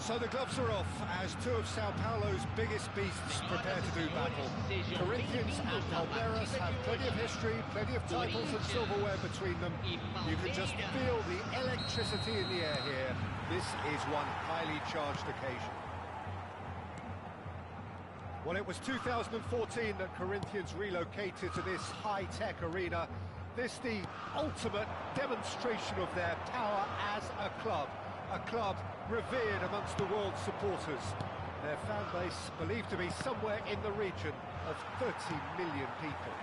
So the gloves are off as two of Sao Paulo's biggest beasts prepare to do battle. Corinthians and Palmeiras have plenty of history, plenty of titles and silverware between them. You can just feel the electricity in the air here. This is one highly charged occasion. Well, it was 2014 that Corinthians relocated to this high-tech arena. This the ultimate demonstration of their power as a club revered amongst the world's supporters. Their fan base believed to be somewhere in the region of 30 million people.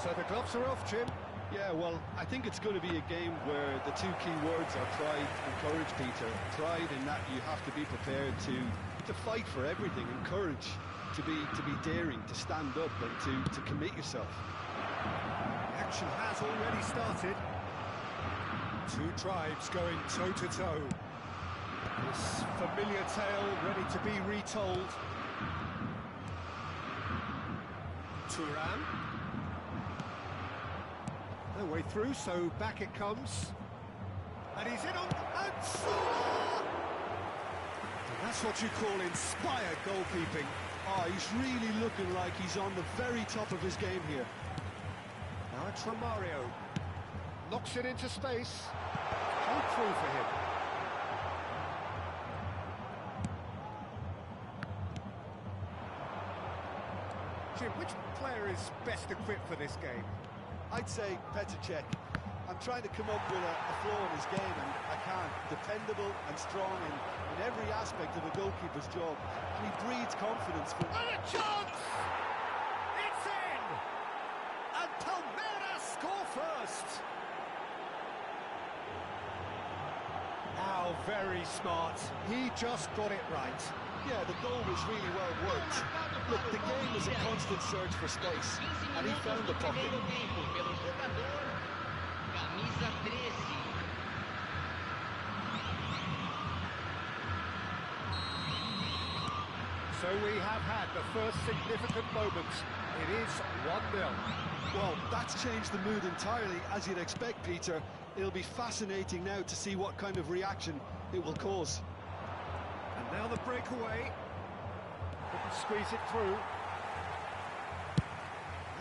So the gloves are off, Jim. Yeah, well, I think it's going to be a game where the two key words are pride and courage, Peter. Pride in that you have to be prepared to fight for everything, and courage to be daring, to stand up and to commit yourself. Action has already started. Two tribes going toe-to-toe. This familiar tale ready to be retold. Thuram. No way through, so back it comes. And he's in on... And Salah! And that's what you call inspired goalkeeping. Oh, he's really looking like he's on the very top of his game here. Now it's Romario. Knocks it into space. Good through for him. Jim, which player is best equipped for this game? I'd say Petr Cech. I'm trying to come up with a flaw in his game, and I can't. Dependable and strong in every aspect of a goalkeeper's job. And he breeds confidence for... And a chance! It's in! And Palmeiras score first! How very smart. He just got it right. Yeah, the goal was really well worked. Look, the game is a constant search for space, and he found the pocket. So we have had the first significant moment. It is 1-0. Well, that's changed the mood entirely, as you'd expect, Peter. It'll be fascinating now to see what kind of reaction it will cause. And now the breakaway. Couldn't squeeze it through.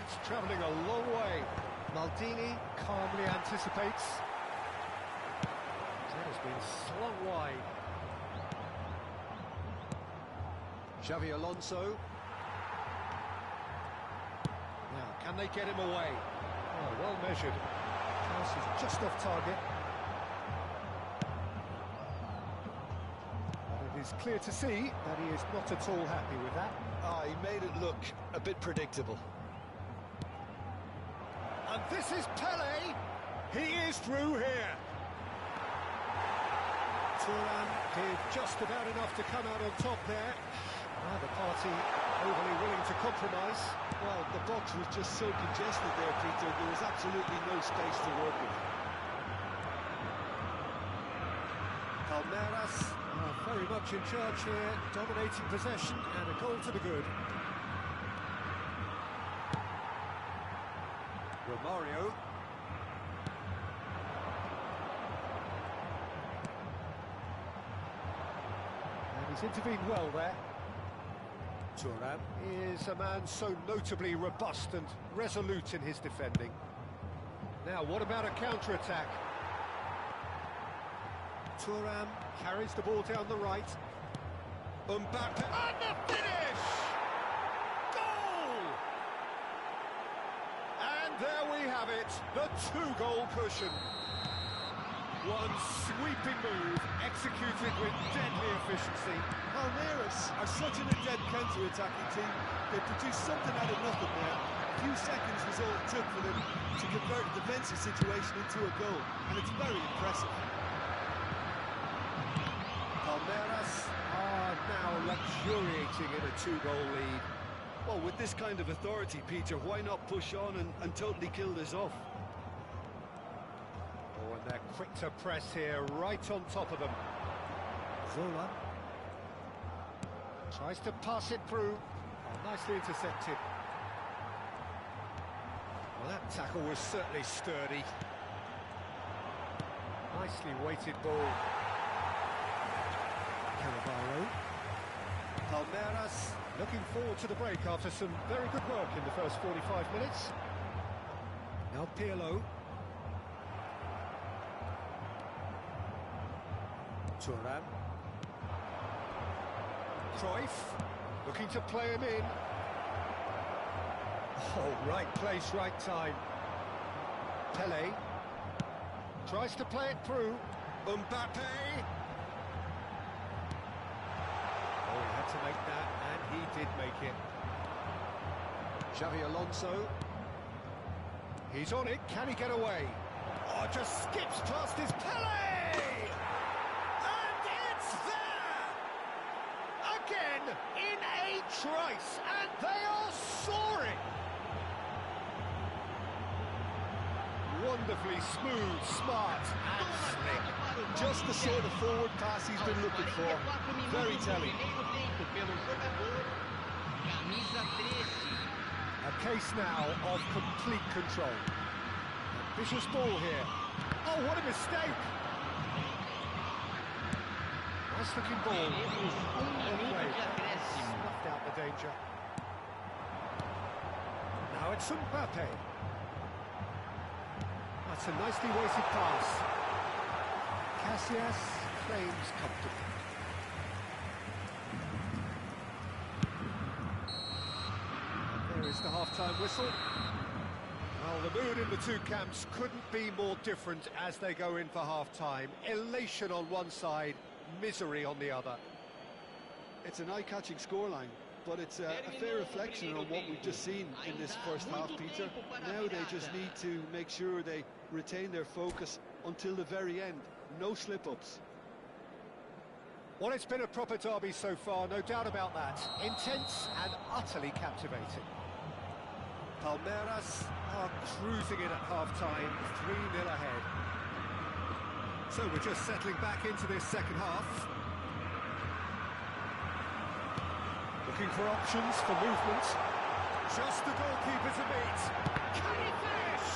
It's travelling a long way. Maldini calmly anticipates. That has been slung wide. Xavi Alonso. Now, can they get him away? Oh, well measured. Pass is just off target. But it is clear to see that he is not at all happy with that. Ah, he made it look a bit predictable. And this is Pele. He is through here. Thuram did just about enough to come out on top there. Neither party overly willing to compromise. Well, the box was just so congested there, Peter. There was absolutely no space to work with. Palmeiras are very much in charge here, dominating possession and a goal to the good. Romario. And he's intervened well there. Thuram is a man so notably robust and resolute in his defending. Now, what about a counter-attack? Thuram carries the ball down the right. Mbappe, and the finish! Goal! And there we have it, the two-goal cushion. One sweeping move, executed with deadly efficiency. Palmeiras are such an adept counter-attacking team. They produced something out of nothing there. A few seconds was all it took for them to convert a defensive situation into a goal, and it's very impressive. Palmeiras are now luxuriating in a two-goal lead. Well, with this kind of authority, Peter, why not push on and totally kill this off? Oh, and they're quick to press here, right on top of them. Zola tries to pass it through. Oh, nicely intercepted. Well, that tackle was certainly sturdy. Nicely weighted ball. Cannavaro. Palmeiras looking forward to the break after some very good work in the first 45 minutes. Now Pirlo. Thuram. Cruyff looking to play him in. Oh, right place, right time. Pelé tries to play it through. Mbappe. Oh, he had to make that, and he did make it. Xavi Alonso. He's on it, can he get away? Oh, just skips past his Pelé! And it's there! Again, in a trice, and they are soaring! Wonderfully smooth, smart, and slick. Just the sort of forward pass he's been looking for. Very telling. A case now of complete control. Ambitious ball here. Oh, what a mistake! Nice looking ball. Snuffed out the danger. Now it's Mbappe. That's a nicely weighted pass. Casillas claims comfortably. And there is the half-time whistle. Well, the mood in the two camps couldn't be more different as they go in for half-time. Elation on one side, misery on the other. It's an eye-catching scoreline, but it's a fair reflection on what we've just seen in this first half, Peter. Now they just need to make sure they retain their focus until the very end. No slip-ups. Well, it's been a proper derby so far, no doubt about that. Intense and utterly captivating. Palmeiras are cruising in at half-time, 3-0 ahead. So we're just settling back into this second half. Looking for options, for movement. Just the goalkeeper to beat. Can he finish?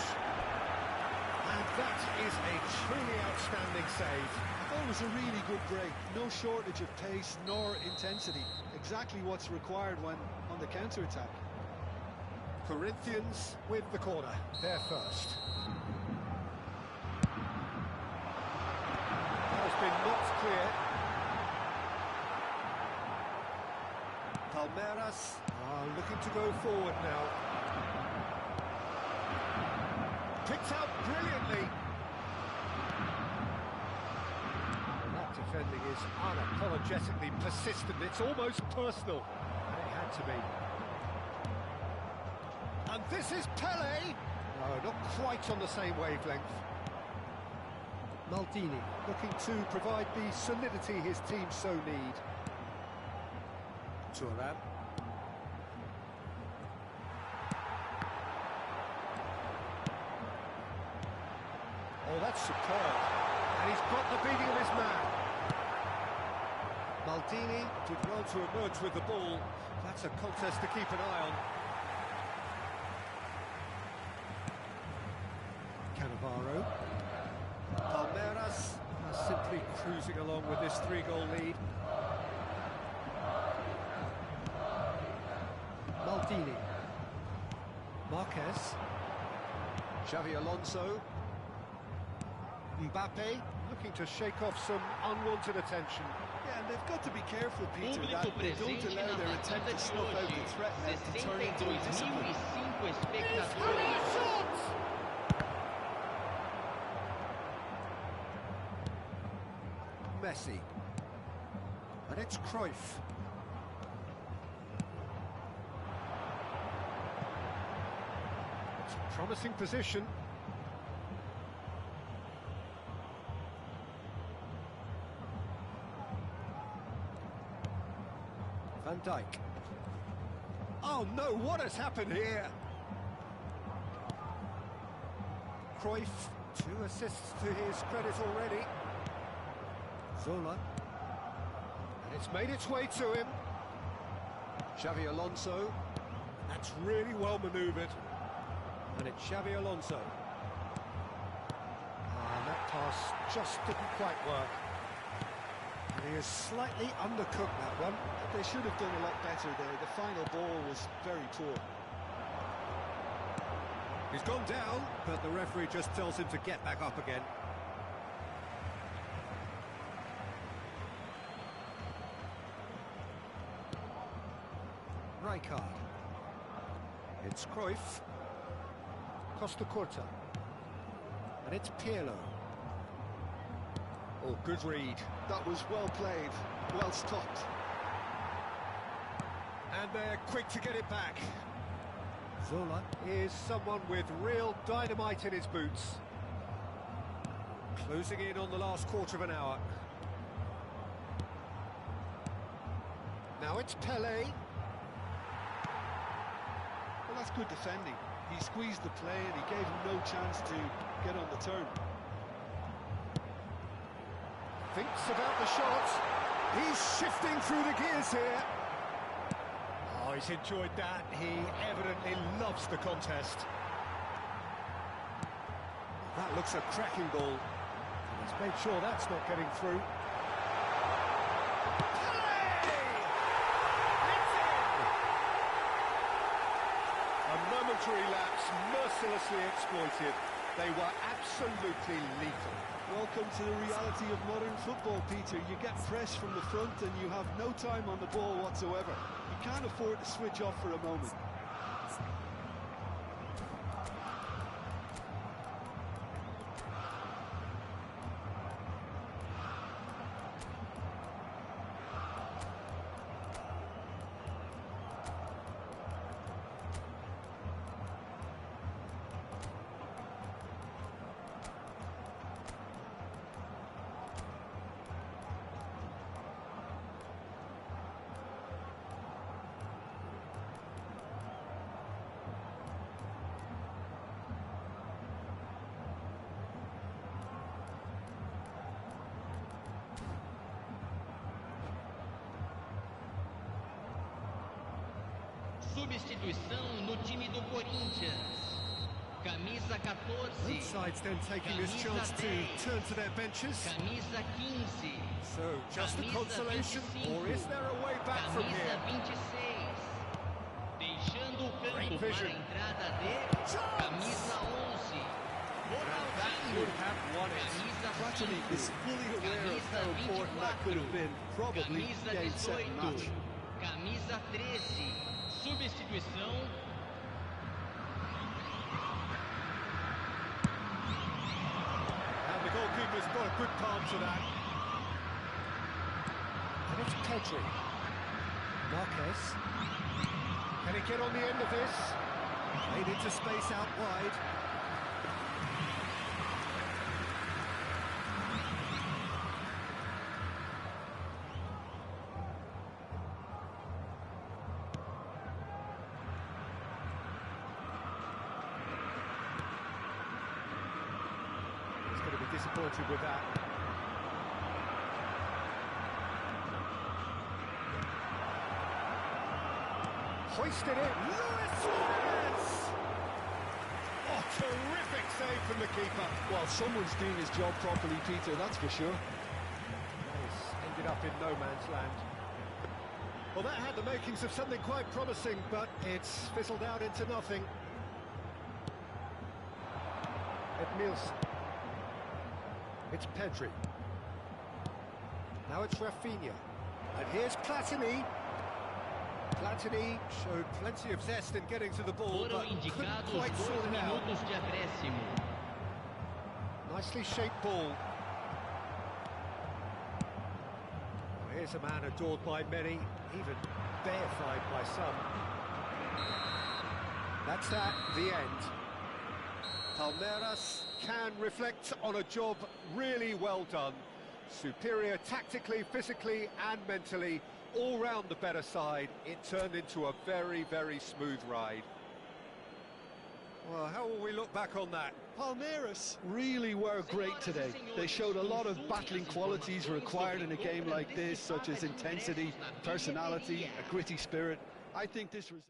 And that is a truly outstanding save. That was a really good break. No shortage of pace nor intensity. Exactly what's required when on the counter-attack. Corinthians with the corner. They're first. Has been knocked clear. Palmeiras are looking to go forward now. Picked out brilliantly. And that defending is unapologetically persistent. It's almost personal. And it had to be. And this is Pelé. No, not quite on the same wavelength. Maldini looking to provide the solidity his team so need. Thuram. Oh, that's superb. And he's got the beating of his man. Maldini did well to emerge with the ball. That's a contest to keep an eye on. Cannavaro. Palmeiras are simply cruising along with this 3-goal lead. Maldini. Marquez. Xavi Alonso. Mbappe looking to shake off some unwanted attention. Yeah, and they've got to be careful, Peter, that they don't allow their attempt to snuff out the threat and to turn into a discipline. Messi. And it's Cruyff. It's a promising position. Van Dijk. Oh no, what has happened here? Cruyff, 2 assists to his credit already. Zola. And it's made its way to him. Xavi Alonso. That's really well manoeuvred. And it's Xavi Alonso. And that pass just didn't quite work. He is slightly undercooked that one. They should have done a lot better there. The final ball was very poor. He's gone down, but the referee just tells him to get back up again. Rijkaard. It's Cruyff. Costa Curta. And it's Pirlo. Oh, good read. That was well played, well stopped. And they're quick to get it back. Zola is someone with real dynamite in his boots. Closing in on the last quarter of an hour. Now it's Pelé. Well, that's good defending. He squeezed the play and he gave him no chance to get on the turn. Thinks about the shot. He's shifting through the gears here. Oh, he's enjoyed that. He evidently loves the contest. That looks a cracking ball. Let's make sure that's not getting through. A momentary lapse, mercilessly exploited. They were absolutely lethal. Welcome to the reality of modern football, Peter. You get pressed from the front and you have no time on the ball whatsoever. You can't afford to switch off for a moment. Substituição no time do Corinthians. Camisa 14. Both sides then taking this chance to turn to their benches. Camisa 15. So, just a consolation, or is there a way back from here? Camisa 26. Deixando o campo para a entrada de Camisa 11. Ronaldinho. Camisa 5. Is fully aware of how important that could have been. Probably Camisa game, set, and 18. match. Camisa 13. Substituição. And the goalkeeper's got a good palm to that. And it's Pedri. Marquez. Can he get on the end of this? Played into space out wide. Disappointed with that. Hoisted it, Luis Suarez! Oh, terrific save from the keeper. Well, someone's doing his job properly, Peter, that's for sure. Nice. Ended up in no man's land. Well, that had the makings of something quite promising, but it's fizzled out into nothing. Edmilson. It's Pedri. Now it's Rafinha. And here's Platini. Platini showed plenty of zest in getting to the ball, Foram but couldn't indicados quite 2 sort it out. minutos de acréscimo. Nicely shaped ball. Well, here's a man adored by many, even deified by some. That's that, the end. Palmeiras can reflect on a job really well done. Superior tactically, physically and mentally, all round the better side. It turned into a very, very smooth ride. Well, how will we look back on that? Palmeiras really were great today. They showed a lot of battling qualities required in a game like this, such as intensity, personality, a gritty spirit. I think this was...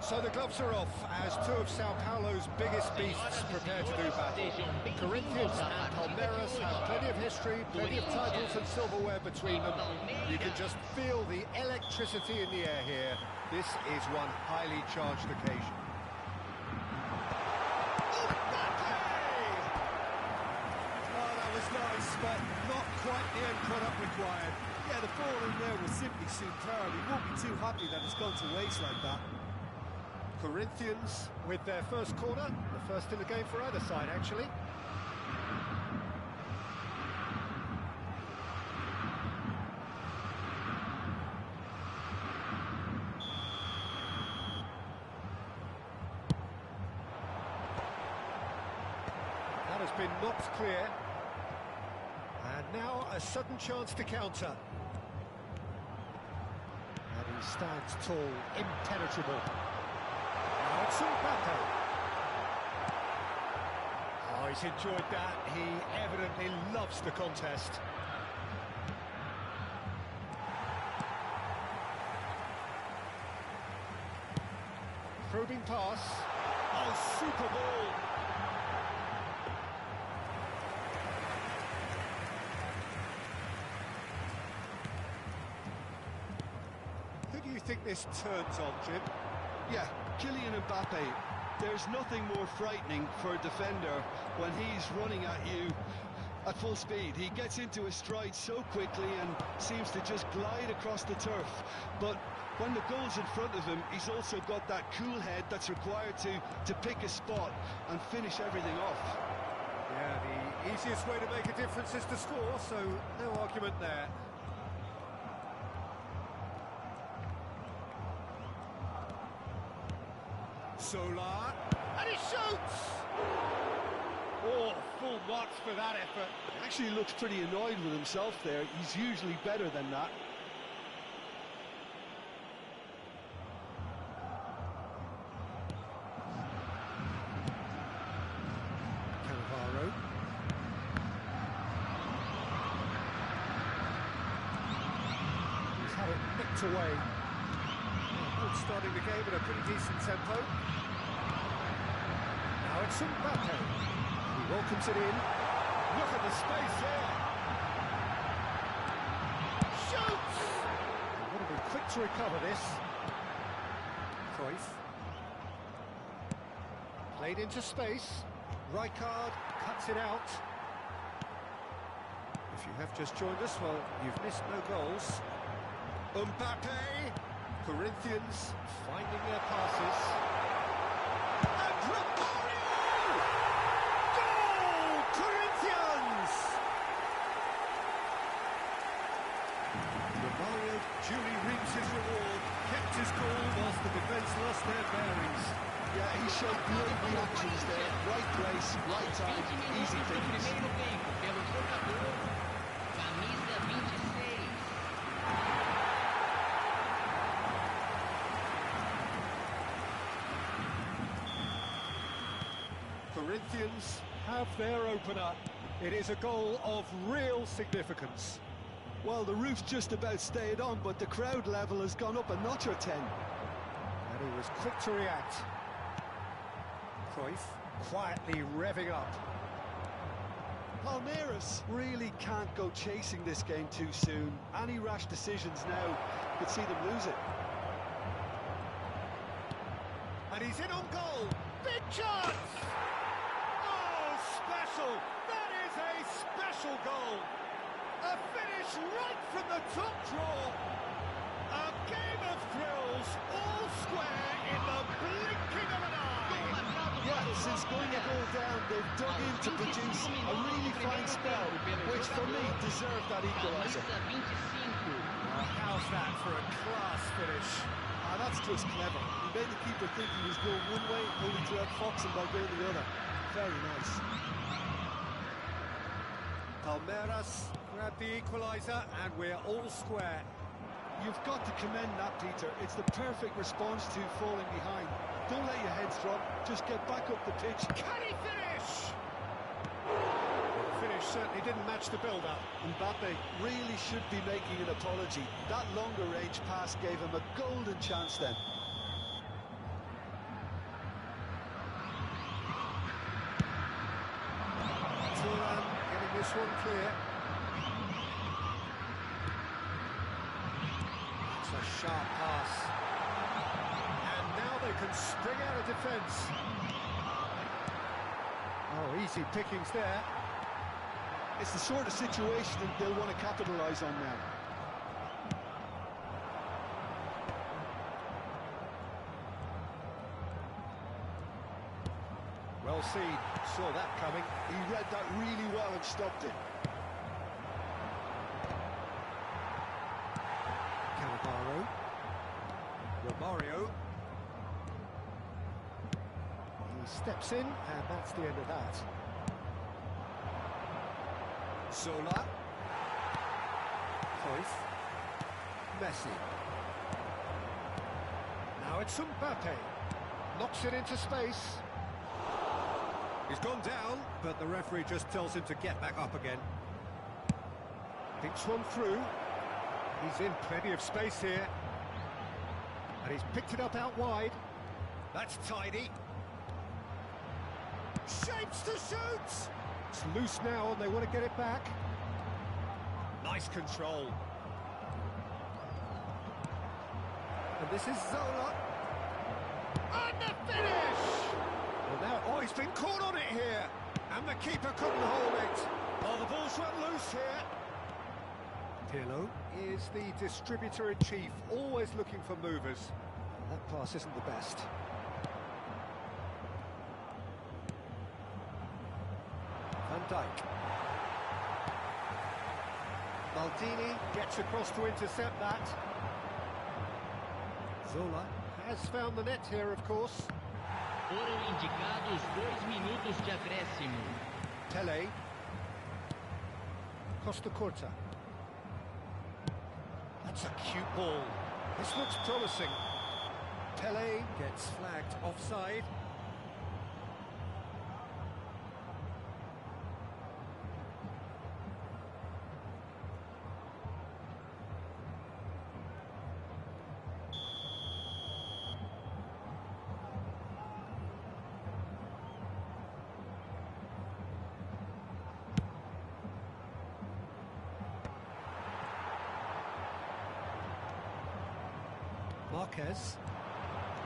So the gloves are off as two of Sao Paulo's biggest beasts prepare to do battle. Corinthians and Palmeiras have plenty of history, plenty of titles and silverware between them. You can just feel the electricity in the air here. This is one highly charged occasion. Oh, that was nice, but not quite the end product required. Yeah, the ball in there was simply superb. He won't be too happy that it's gone to waste like that. Corinthians with their first corner, the first in the game for either side, actually. That has been knocked clear. And now a sudden chance to counter. And he stands tall, impenetrable. Now it's Mbappe. Oh, he's enjoyed that. He evidently loves the contest. Probing pass. Oh, super ball. Who do you think this turns on, Jim? Yeah, Kylian Mbappe. There's nothing more frightening for a defender when he's running at you at full speed. He gets into his stride so quickly and seems to just glide across the turf. But when the goal's in front of him, he's also got that cool head that's required to pick a spot and finish everything off. Yeah, the easiest way to make a difference is to score, so no argument there. Solar, and he shoots! Oh, full marks for that effort. Actually looks pretty annoyed with himself there. He's usually better than that. Cannavaro. He's had it nicked away. Both starting the game at a pretty decent tempo. Now it's Mbappe. He welcomes it in. Look at the space here. Shoots! They've got to be quick to recover this. Cruyff. Played into space. Rijkaard cuts it out. If you have just joined us, well, you've missed no goals. Mbappe! Corinthians finding their passes. And Romario! Goal! Corinthians! Romario duly reaps his reward, kept his cool whilst the defence lost their bearings. Yeah, he showed great reactions there. Right place, right time, easy finish. Primeiro tempo pelo jogador, camisa 26. Corinthians have their opener. It is a goal of real significance. Well, the roof's just about stayed on, but the crowd level has gone up a notch or 10. And he was quick to react. Cruyff quietly revving up. Palmeiras really can't go chasing this game too soon. Any rash decisions now could see them lose it. And he's in on goal. Big chance! Oh, special! That is a special goal! A finish right from the top draw. A game of thrills, all square in the blinking of an eye. Yeah, since going a goal down, they've dug in to produce a really fine spell, which for me deserved that equaliser. Camisa 25. How's that for a class finish? That's just clever. He made the keeper think he was going one way, only to outfox him by going the other. Very nice. Palmeiras grab the equaliser and we're all square. You've got to commend that, Peter. It's the perfect response to falling behind. Don't let your heads drop, just get back up the pitch. Can he finish? The finish certainly didn't match the build-up. Mbappe really should be making an apology. That longer range pass gave him a golden chance then. one clear. It's a sharp pass. And now they can spring out of defence. Oh, easy pickings there. It's the sort of situation that they'll want to capitalise on now. Well seen, saw that coming. He read that really well and stopped it. Cannavaro. Romario. He steps in, and that's the end of that. Zola. Cruyff. Messi. Now it's Mbappe. Knocks it into space. He's gone down, but the referee just tells him to get back up again. Thinks one through. He's in plenty of space here. And he's picked it up out wide. That's tidy. Shapes to shoot! It's loose now and they want to get it back. Nice control. And this is Zola. And the finish! Well now, oh, he's been caught on it here. And the keeper couldn't hold it. Oh, the ball's run loose here. Pirlo is the distributor-in-chief, always looking for movers. That pass isn't the best. Van Dijk. Maldini gets across to intercept that. Zola has found the net here, of course. Foram indicados 2 minutos de acréscimo. Tele. Costa Curta. That's a cute ball. This looks promising. Tele gets flagged offside.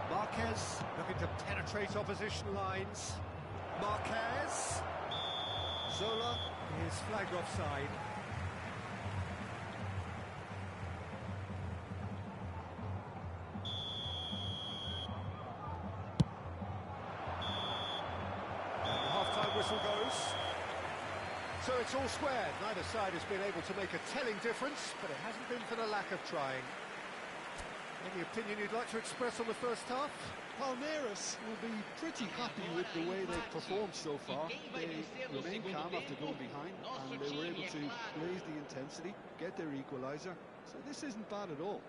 Marquez looking to penetrate opposition lines. Marquez. Zola is flagged offside. And the half-time whistle goes. So it's all squared. Neither side has been able to make a telling difference, but it hasn't been for the lack of trying. Any opinion you'd like to express on the first half? Palmeiras will be pretty happy with the way they've performed so far. They remained calm after going behind, and they were able to raise the intensity, get their equaliser. So this isn't bad at all.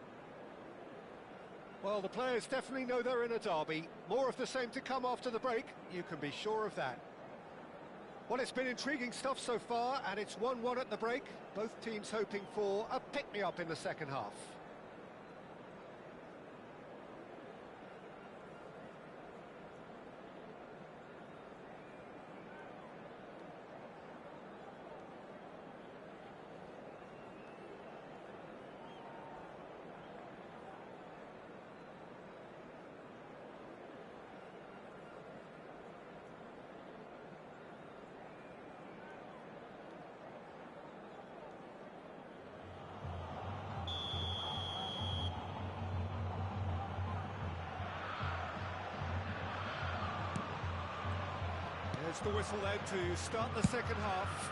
Well, the players definitely know they're in a derby. More of the same to come after the break, you can be sure of that. Well, it's been intriguing stuff so far, and it's 1-1 at the break. Both teams hoping for a pick-me-up in the second half. There's the whistle then to start the second half.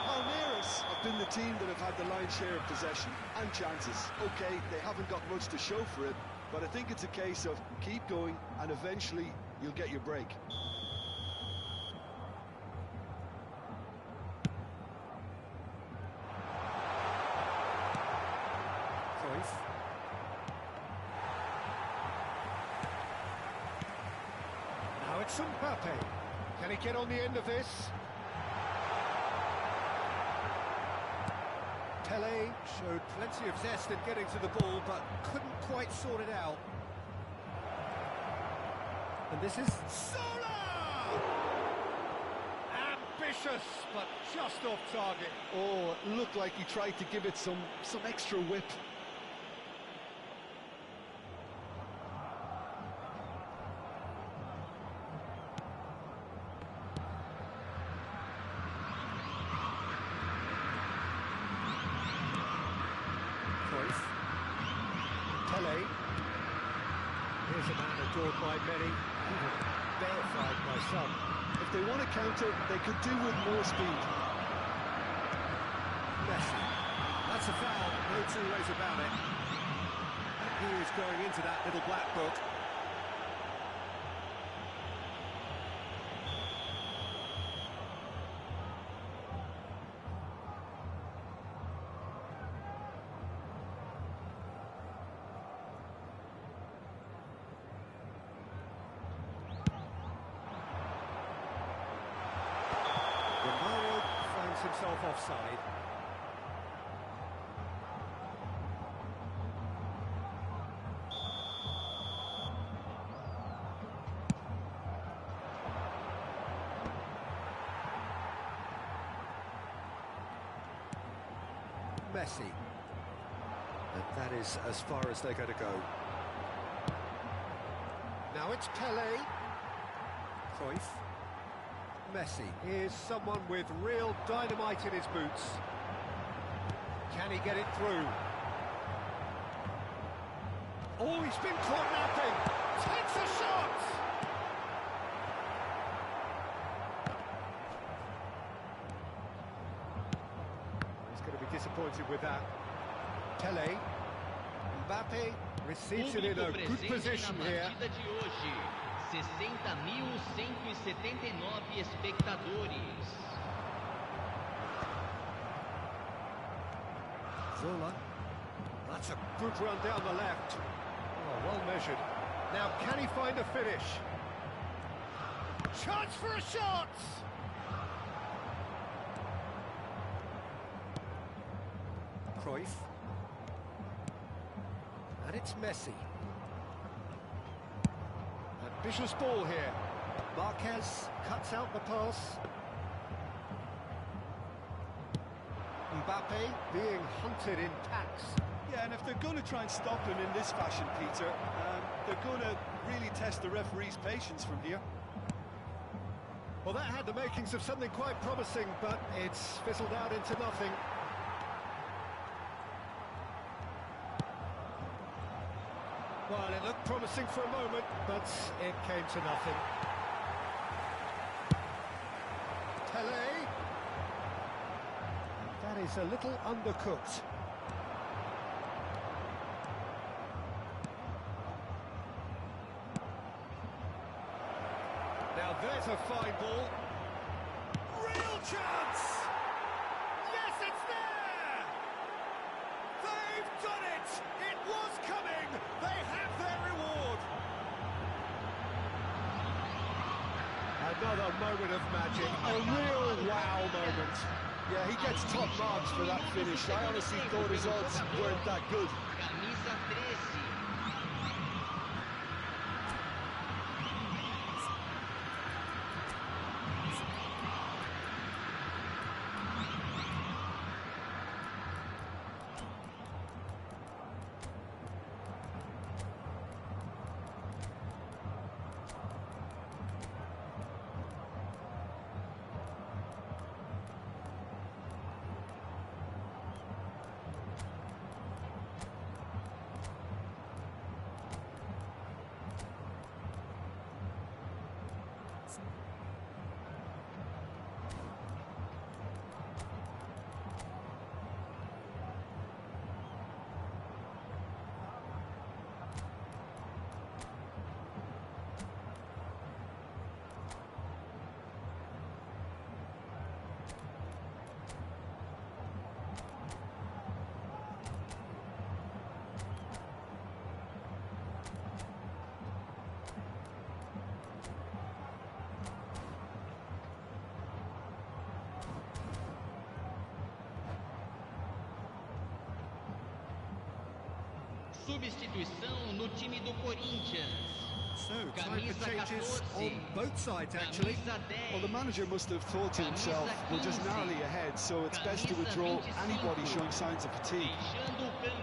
Palmeiras have been the team that have had the lion's share of possession and chances. OK, they haven't got much to show for it, but I think it's a case of keep going and eventually you'll get your break. Cruyff. Now it's Mbappe. Can he get on the end of this? Pele showed plenty of zest in getting to the ball, but couldn't quite sort it out. And this is Zola! And Ambitious, but just off target. Oh, it looked like he tried to give it some extra whip. Pele. Here's a man adored by many, even verified by some. If they want to counter, they could do with more speed. Messi. That's a foul, no two ways about it. And he is going into that little black book. Himself offside. Messi. And that is as far as they're going to go. Now it's Pele. Cruyff. Messi is someone with real dynamite in his boots. Can he get it through? Oh, he's been caught napping. Takes a shot! He's going to be disappointed with that. Pele. Mbappe receives it in a good position here. 60.179 espectadores. Zola. That's a good run down the left. Oh, well measured. Now, can he find a finish? Chance for a shot! Cruyff. And it's Messi. Ambitious ball here. Marquez cuts out the pass. Mbappe being hunted in packs. Yeah, and if they're going to try and stop him in this fashion, Peter, they're going to really test the referee's patience from here. Well, that had the makings of something quite promising, but it's fizzled out into nothing. Well, it looked promising for a moment, but it came to nothing. Pele. That is a little undercooked. Now there's a fine ball. Real chance! Yes, it's there! They've done it! It was coming! They have their reward! Another moment of magic, a real wow moment. Yeah, he gets top marks for that finish. I honestly thought his odds weren't that good. Camisa 13. Substituição no time do Corinthians. So, time management changes on both sides, actually. Well, the manager must have thought to himself, we're just narrowly ahead, so it's best to withdraw anybody showing signs of fatigue.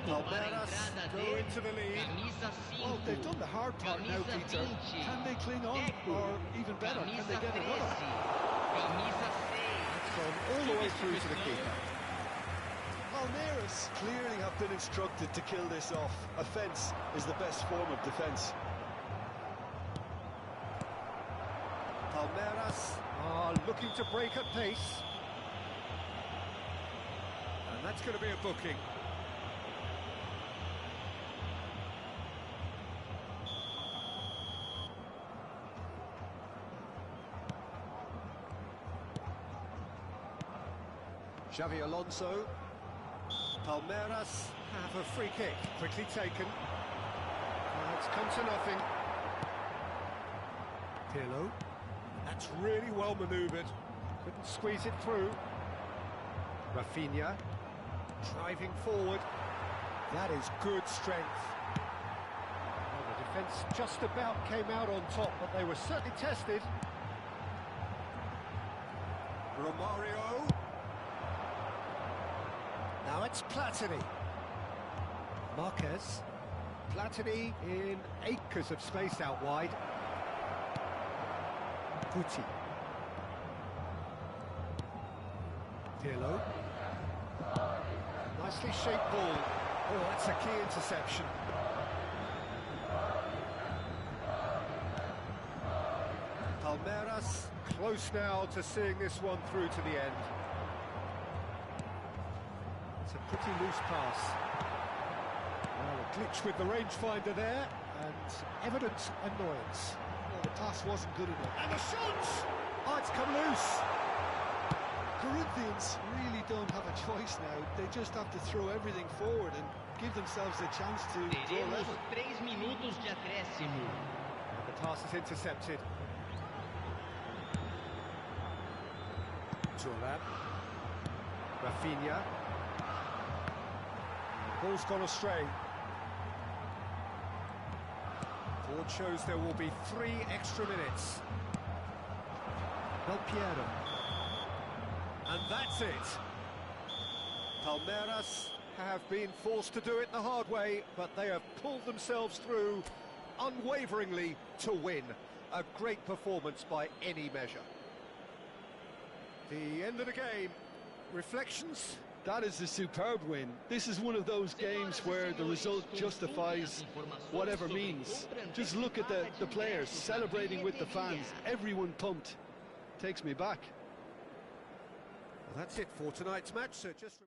Palmeiras go into the lead. Well, they've done the hard part now, Peter. Can they cling on? Or even better, can they get another? It's gone all the way through to the keeper. Palmeiras clearly have been instructed to kill this off. Offence is the best form of defence. Palmeiras are looking to break at pace. And that's going to be a booking. Xavi Alonso. Palmeiras have a free kick, quickly taken. It's come to nothing. Pirlo. That's really well manoeuvred. Couldn't squeeze it through. Rafinha. Driving forward. That is good strength. Well, the defence just about came out on top, but they were certainly tested. Romario. Now it's Platini. Marquez. Platini in acres of space out wide. Guti. Pirlo. Nicely shaped ball. Oh, that's a key interception. Palmeiras close now to seeing this one through to the end. It's a pretty loose pass. Well, a glitch with the rangefinder there, and evident annoyance. Well, the pass wasn't good enough. And the shot! Oh, it's come loose. Corinthians really don't have a choice now. They just have to throw everything forward and give themselves a chance to draw level. 3 minutos de acréscimo. And the pass is intercepted. Thuram. Rafinha. The ball's gone astray. Board shows there will be 3 extra minutes. Del Piero. And that's it. Palmeiras have been forced to do it the hard way, but they have pulled themselves through unwaveringly to win. A great performance by any measure. The end of the game. Reflections? That is a superb win. This is one of those games where the result justifies whatever means. Just look at the players celebrating with the fans. Everyone pumped. Takes me back. Well, that's it for tonight's match. So just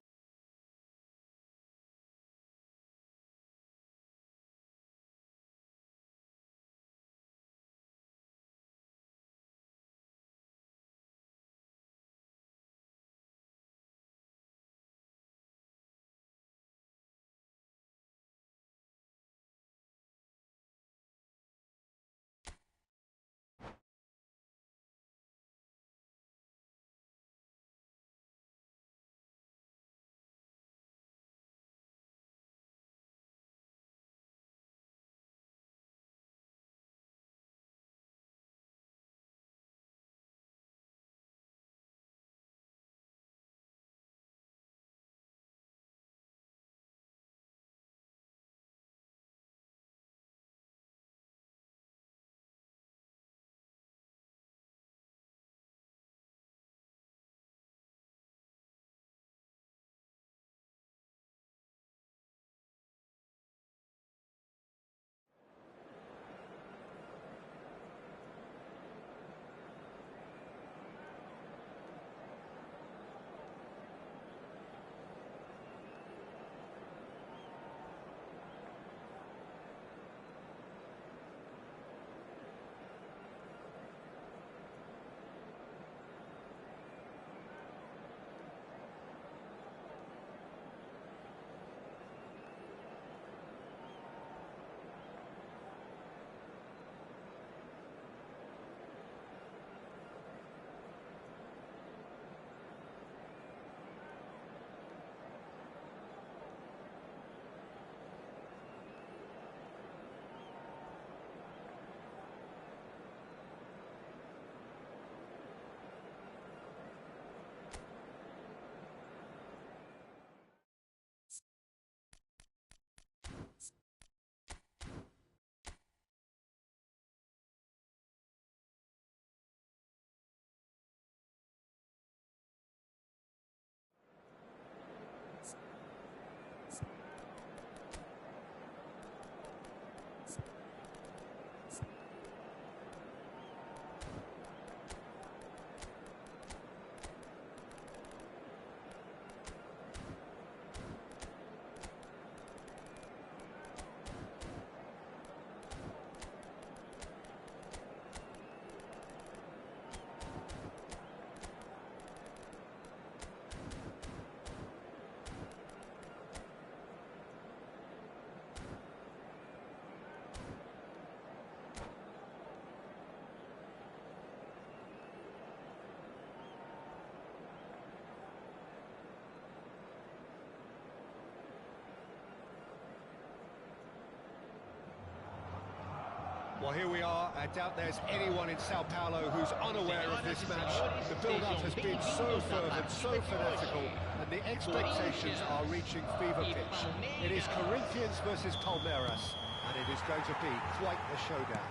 Well, here we are. I doubt there's anyone in Sao Paulo who's unaware of this match. The build-up has been so fervent, so fanatical, and the expectations are reaching fever pitch. It is Corinthians versus Palmeiras, and it is going to be quite a showdown.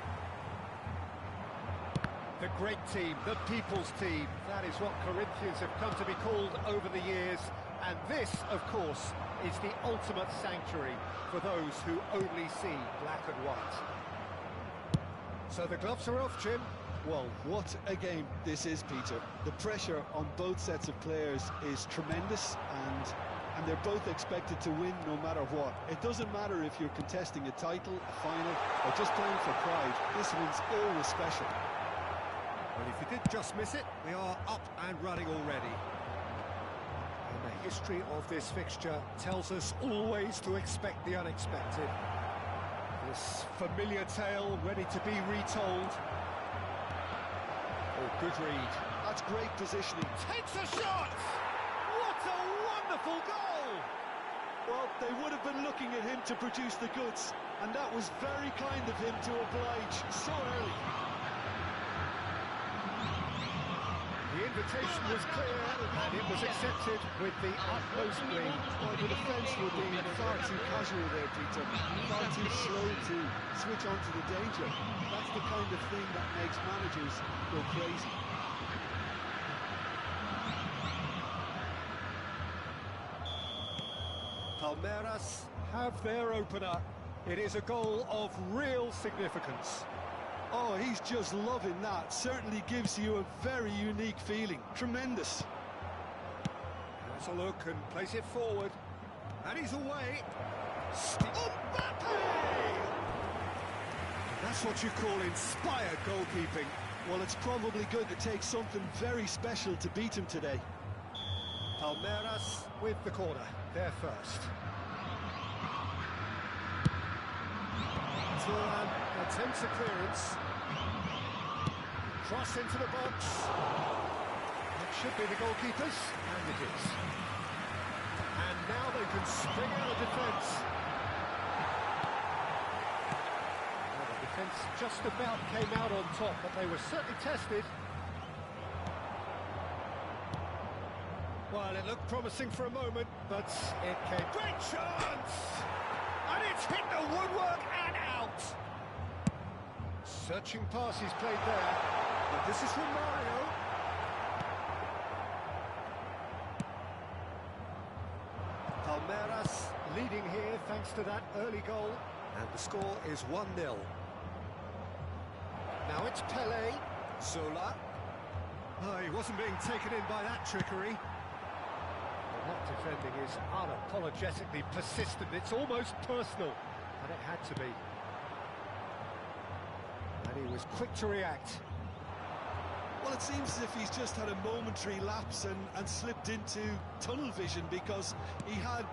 The great team, the people's team, that is what Corinthians have come to be called over the years. And this, of course, is the ultimate sanctuary for those who only see black and white. So the gloves are off, Jim. Well, what a game this is, Peter. The pressure on both sets of players is tremendous, and they're both expected to win no matter what. It doesn't matter if you're contesting a title, a final, or just playing for pride. This one's always special. Well, if you did just miss it, we are up and running already. And the history of this fixture tells us always to expect the unexpected. This familiar tale ready to be retold. Oh, good read. That's great positioning. Takes a shot! What a wonderful goal! Well, they would have been looking at him to produce the goods, and that was very kind of him to oblige so early. The invitation was clear, and it was accepted with the utmost glee. Well, the defence were being far too casual there, Peter. Far too slow to switch on to the danger. That's the kind of thing that makes managers go crazy. Palmeiras have their opener. It is a goal of real significance. Oh, he's just loving that. Certainly gives you a very unique feeling. Tremendous. Has a look and plays it forward. And he's away. Mbappe! That's what you call inspired goalkeeping. Well, it's probably going to take something very special to beat him today. Palmeiras with the corner. They're first. Turan attempts a clearance. Cross into the box. It should be the goalkeepers, and it is. And now they can spring out of defence. Well, the defence just about came out on top, but they were certainly tested. Well, it looked promising for a moment, but it came. Great chance! And it's hit the woodwork and out! Searching pass he's played there, but this is from Mario. Palmeiras leading here thanks to that early goal, and the score is 1-0. Now it's Pelé. Zola. Oh, he wasn't being taken in by that trickery. That defending is unapologetically persistent. It's almost personal, and it had to be. And he was quick to react. Well, it seems as if he's just had a momentary lapse and slipped into tunnel vision, because he had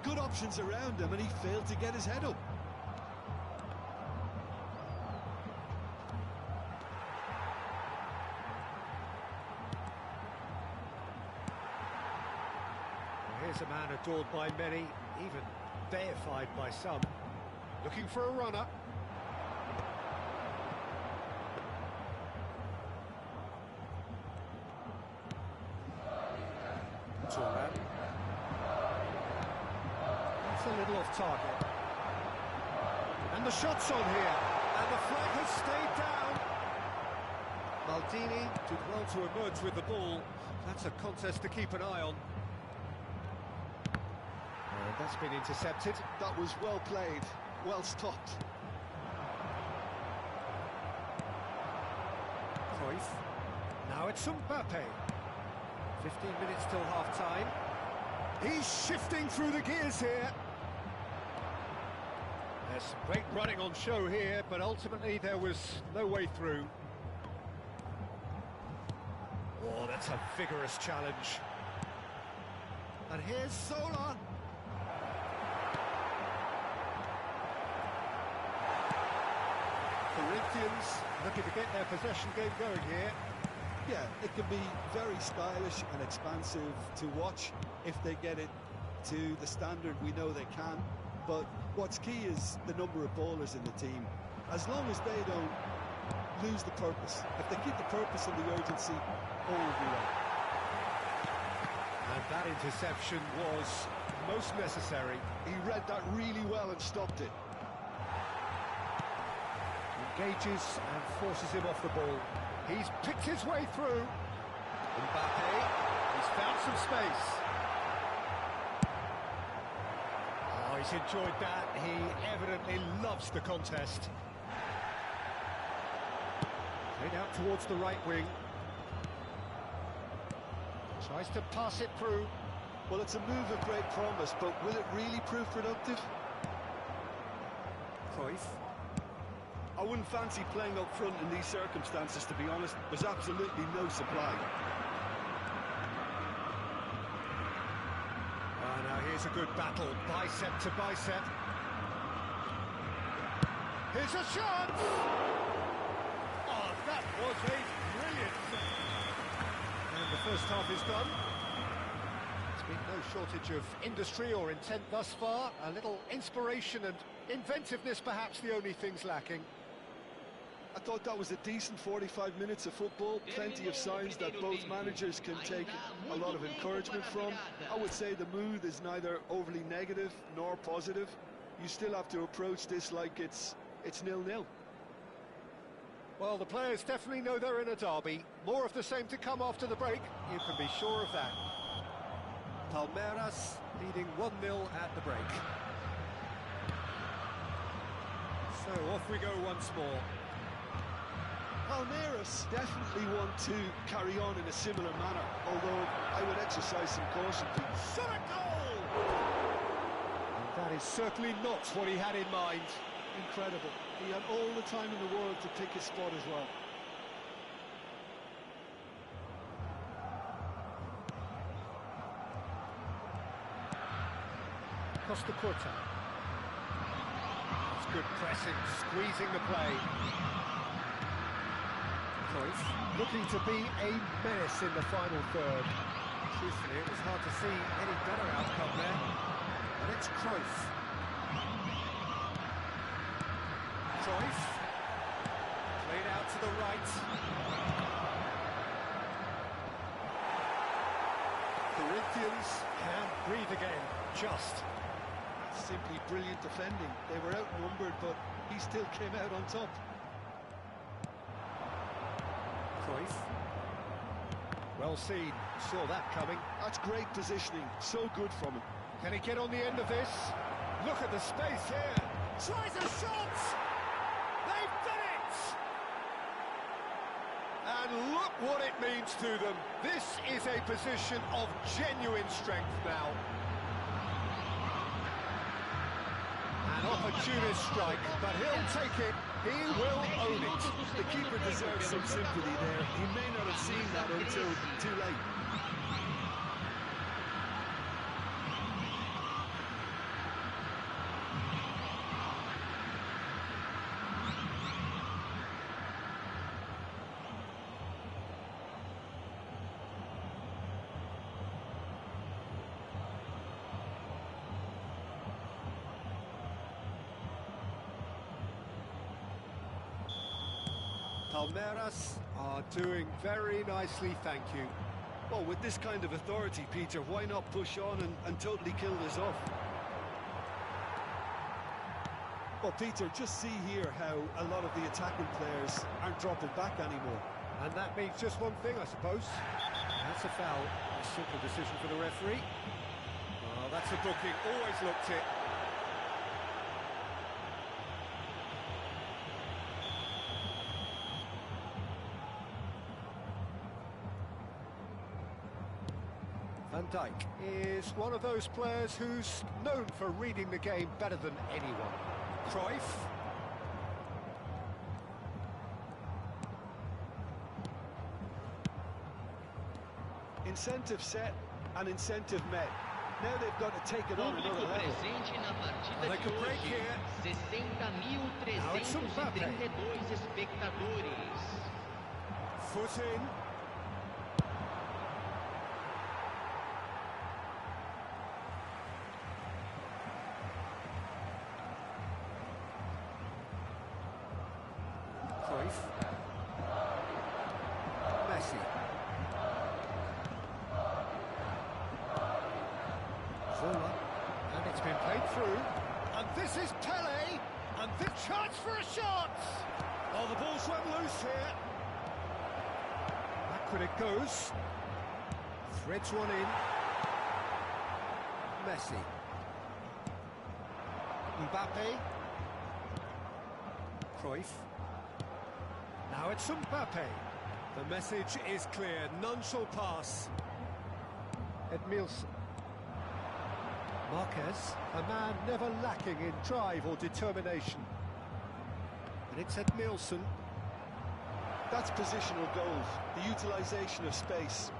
good options around him and he failed to get his head up. Here's a man adored by many, even deified by some. Looking for a runner. Turan. That's a little off target. And the shot's on here. And the flag has stayed down. Maldini did well to emerge with the ball. That's a contest to keep an eye on. That's been intercepted. That was well played, well stopped. Cruyff. Now it's Mbappe. 15 minutes till half-time. He's shifting through the gears here. There's some great running on show here, but ultimately there was no way through. Oh, that's a vigorous challenge. And here's Zola. Corinthians looking to get their possession game going here. Yeah, it can be very stylish and expansive to watch if they get it to the standard we know they can. But what's key is the number of ballers in the team. as long as they don't lose the purpose. If they keep the purpose and the urgency, all will be well. And that interception was most necessary. He read that really well and stopped it. Engages and forces him off the ball. He's picked his way through. Mbappe, he's found some space. Oh, he's enjoyed that. He evidently loves the contest. Played out towards the right wing. Tries to pass it through. Well, it's a move of great promise, but will it really prove productive? Cruyff. I wouldn't fancy playing up front in these circumstances, to be honest. There's absolutely no supply. Now here's a good battle, bicep to bicep. Here's a shot! Oh, that was a brilliant save. And the first half is done. There's been no shortage of industry or intent thus far. A little inspiration and inventiveness, perhaps the only things lacking. I thought that was a decent 45 minutes of football, plenty of signs that both managers can take a lot of encouragement from. I would say the mood is neither overly negative nor positive. You still have to approach this like it's 0-0. Well, the players definitely know they're in a derby. More of the same to come after the break, you can be sure of that. Palmeiras leading 1-0 at the break. So off we go once more. Palmeiras definitely want to carry on in a similar manner, although I would exercise some caution. Shot a goal! And that is certainly not what he had in mind. Incredible. He had all the time in the world to pick his spot as well. Costa Curta. It's good pressing, squeezing the play. Cruyff looking to be a menace in the final third. Truthfully, it was hard to see any better outcome there. And it's Cruyff. Cruyff. Played out to the right. Corinthians can breathe again, just. Simply brilliant defending. They were outnumbered, but he still came out on top. Cruyff. Well seen, saw that coming. That's great positioning, so good from him. Can he get on the end of this? Look at the space here. Tries a shot! They've done it! And look what it means to them. This is a position of genuine strength now. An opportunist strike, but he'll take it. He will own it. The keeper deserves some sympathy there. He may not have seen that until too late. Palmeiras are doing very nicely, thank you. Well, with this kind of authority, Peter, why not push on and totally kill this off? Well, Peter, just see here how a lot of the attacking players aren't dropping back anymore. And that means just one thing, I suppose. That's a foul. A simple decision for the referee. Well, that's a booking. Always looked it. Van Dijk is one of those players who's known for reading the game better than anyone. Cruyff. Incentive set and incentive met. Now they've got to take it on another Público level. presente na partida Well, they de could break hoje. here. 60.332 espectadores. Foot in. Zola, and it's been played through, and this is Pele, and the chance for a shot! Oh, the ball's run loose here. Backward it goes. Threads one in. Messi. Mbappe. Cruyff. Now it's Mbappe. The message is clear, none shall pass. Edmilson. Marquez, a man never lacking in drive or determination. And it's Edmilson. That's positional goals, the utilisation of space.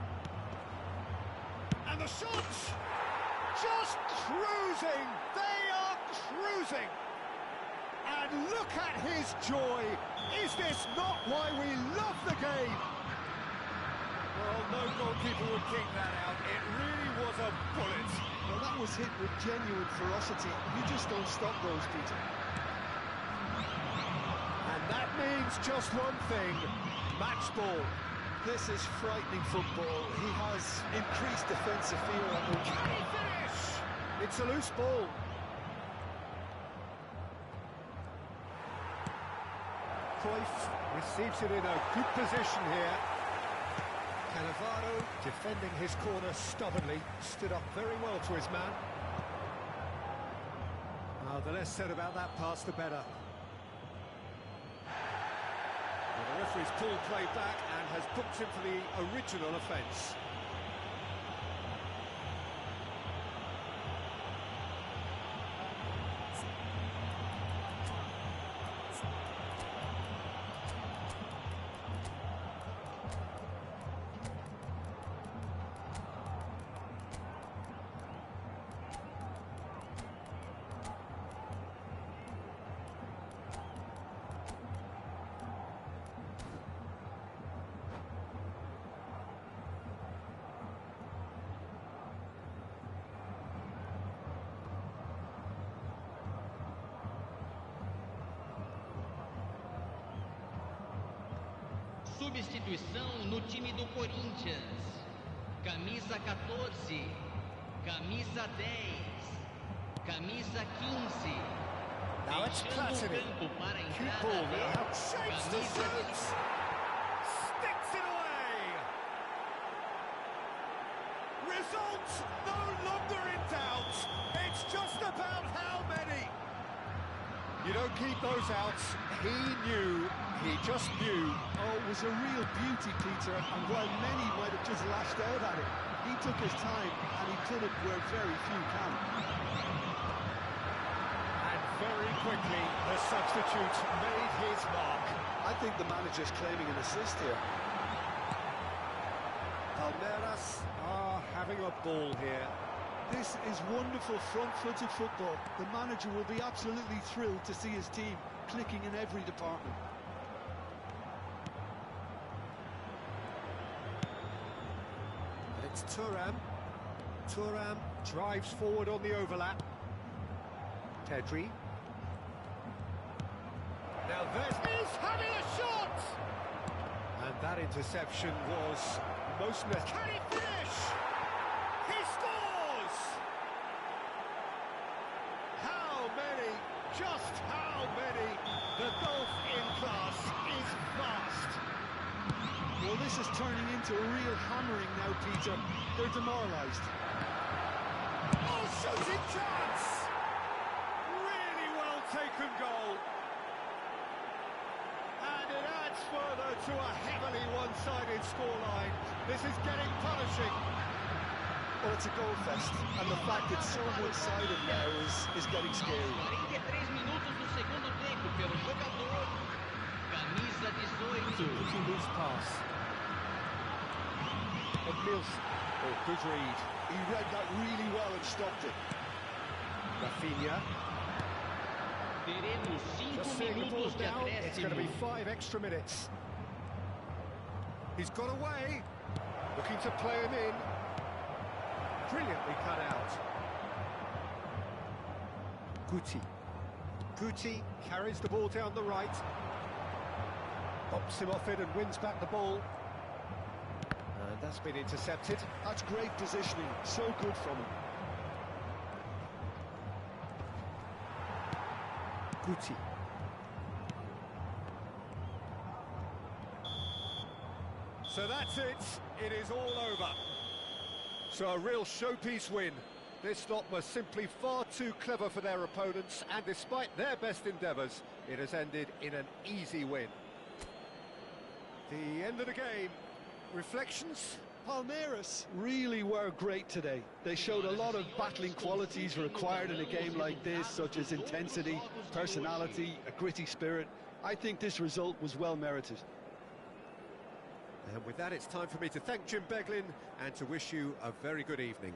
And the shot! Just cruising! They are cruising! And look at his joy! Is this not why we love the game? Well, no goalkeeper would kick that out. It really was a bullet. Well, that was hit with genuine ferocity. You just don't stop those, Peter. And that means just one thing, match ball. This is frightening football. He has increased defensive fear on the... Can he finish? It's a loose ball. Cruyff receives it in a good position here. Cannavaro defending his corner stubbornly, stood up very well to his man. The less said about that pass, the better. Well, the referee's pulled play back and has booked him for the original offence. Substituição no time do Corinthians. Camisa 14, camisa 10, camisa 15. Now it's Platini. Cute ball now. Shapes the shoots. Sticks it away. Results no longer in doubt. It's just about how many. You don't keep those outs. He knew. He just knew. Oh, it was a real beauty, Peter, and while many might have just lashed out at it, he took his time and he did it where very few can. And very quickly, the substitute made his mark. I think the manager's claiming an assist here. Palmeiras are having a ball here. This is wonderful front-footed football. The manager will be absolutely thrilled to see his team clicking in every department. It's Thuram. Thuram drives forward on the overlap. Pedri. Now he's having a shot! And that interception was most necessary. Can he finish? He scores! How many? Just how many? The gulf in class is vast. Well, this is turning into a real hammering now, Peter. They're demoralised. Oh, shooting chance! Really well taken goal. And it adds further to a heavily one-sided scoreline. This is getting punishing. Well, it's a goal fest, and the fact it's so one-sided now is getting scary. 43 minutos do segundo tempo pelo jogador. Camisa 18. Pretty loose pass. Edmilson. Oh, good read. He read that really well and stopped it. Rafinha. Teremos 5 Just seeing the minutos balls de now, it's going to be acréscimo. 5 extra minutes. He's got away. Looking to play him in. Brilliantly cut out. Guti. Guti carries the ball down the right. Pops him off it and wins back the ball. And that's been intercepted. That's great positioning. So good from him. Guti. So that's it. It is all over. So a real showpiece win. This lot were simply far too clever for their opponents, and despite their best endeavours, it has ended in an easy win. The end of the game. Reflections? Palmeiras really were great today. They showed a lot of battling qualities required in a game like this, such as intensity, personality, a gritty spirit. I think this result was well merited. And with that, it's time for me to thank Jim Beglin and to wish you a very good evening.